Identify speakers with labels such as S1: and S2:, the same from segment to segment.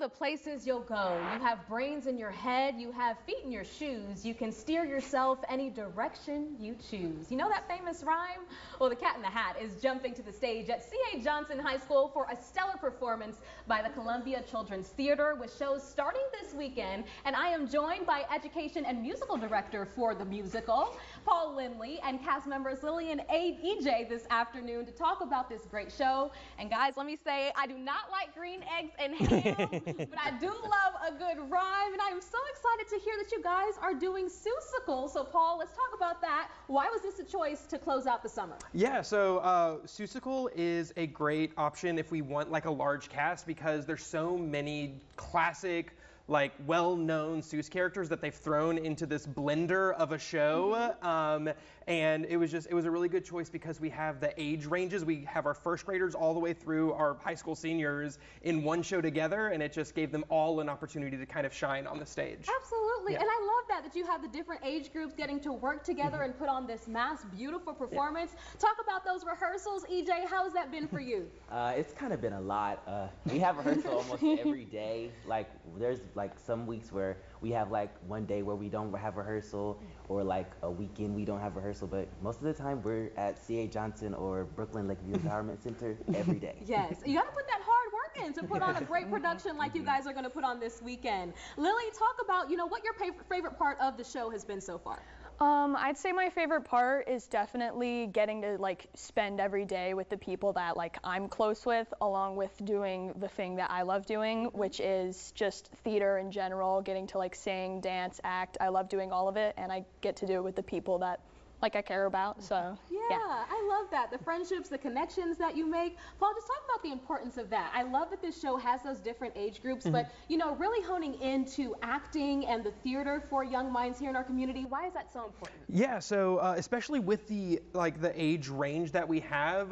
S1: the places you'll go. You have brains in your head, you have feet in your shoes. You can steer yourself any direction you choose. You know that famous rhyme? Well, the Cat in the Hat is jumping to the stage at C.A. Johnson High School for a stellar performance by the Columbia Children's Theater with shows starting this weekend. And I am joined by Education and Musical Director for the musical, Paul Lindley, and cast members Lily and EJ this afternoon to talk about this great show. And guys, let me say, I do not like green eggs and ham, but I do love a good rhyme, and I am so excited to hear that you guys are doing Seussical. So Paul, let's talk about that. Why was this a choice to close out the summer?
S2: Yeah, so Seussical is a great option if we want like a large cast, because there's so many classic, like well-known Seuss characters that they've thrown into this blender of a show. And it was a really good choice because we have the age ranges. We have our first graders all the way through our high school seniors in one show together, and it just gave them all an opportunity to kind of shine on the stage.
S1: Absolutely. Yeah. And I love that you have the different age groups getting to work together and put on this mass beautiful performance. Yeah. Talk about those rehearsals. EJ, how's that been for you?
S3: It's kind of been a lot. We have rehearsal almost every day. Like there's like some weeks where we have like one day where we don't have rehearsal, or like a weekend we don't have rehearsal, but most of the time we're at C.A. Johnson or Brooklyn Lakeview Empowerment Center every day.
S1: Yes, you got to put that hard work in to put on a great production like you guys are going to put on this weekend. Lily, talk about, what your favorite part of the show has been so far.
S4: I'd say my favorite part is definitely getting to spend every day with the people that I'm close with, along with doing the thing that I love doing, which is just theater in general, getting to sing, dance, act. I love doing all of it, and I get to do it with the people that I care about. So
S1: yeah, I love that. The friendships, the connections that you make. Paul, just talk about the importance of that. I love that this show has those different age groups, but really honing into acting and the theater for young minds here in our community. Why is that so important?
S2: Yeah, so especially with the age range that we have,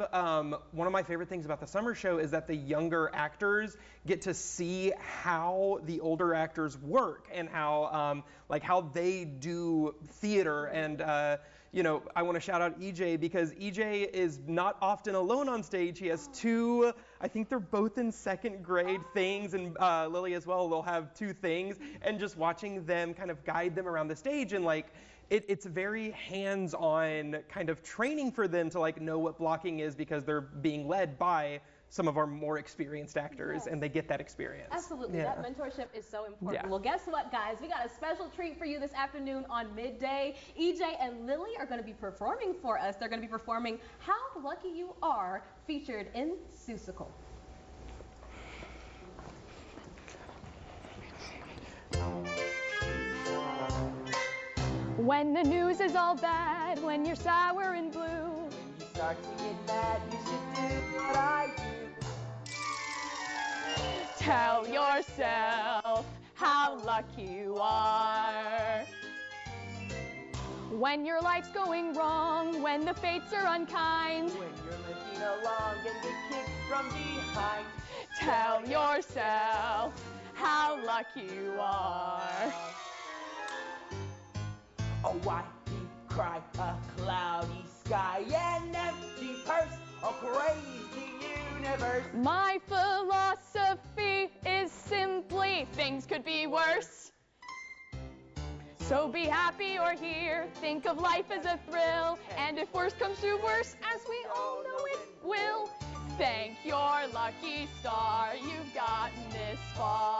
S2: one of my favorite things about the summer show is that the younger actors get to see how the older actors work and how how they do theater. And I want to shout out EJ because EJ is not often alone on stage. He has two, I think they're both in second grade things, and Lily as well, they'll have two things, and just watching them kind of guide them around the stage, and it's very hands-on kind of training for them to know what blocking is, because they're being led by some of our more experienced actors, and they get that experience.
S1: Absolutely,
S2: yeah.
S1: That mentorship is so important.
S2: Yeah.
S1: Well, guess what, guys? We got a special treat for you this afternoon on Midday. EJ and Lily are going to be performing for us. They're going to be performing How Lucky You Are, featured in Seussical.
S4: When the news is all bad, when you're sour and blue,
S3: when you start to get mad, you should do what I do.
S4: Tell yourself how lucky you are. When your life's going wrong, when the fates are unkind,
S3: when you're limping along and get kicked from behind,
S4: tell yourself how lucky you are.
S3: A whitey cry, a cloudy sky, an empty purse, a crazy universe.
S4: My philosophy is simply things could be worse. So be happy or here, think of life as a thrill, and if worse comes to worse, as we all know it will, thank your lucky star you've gotten this far.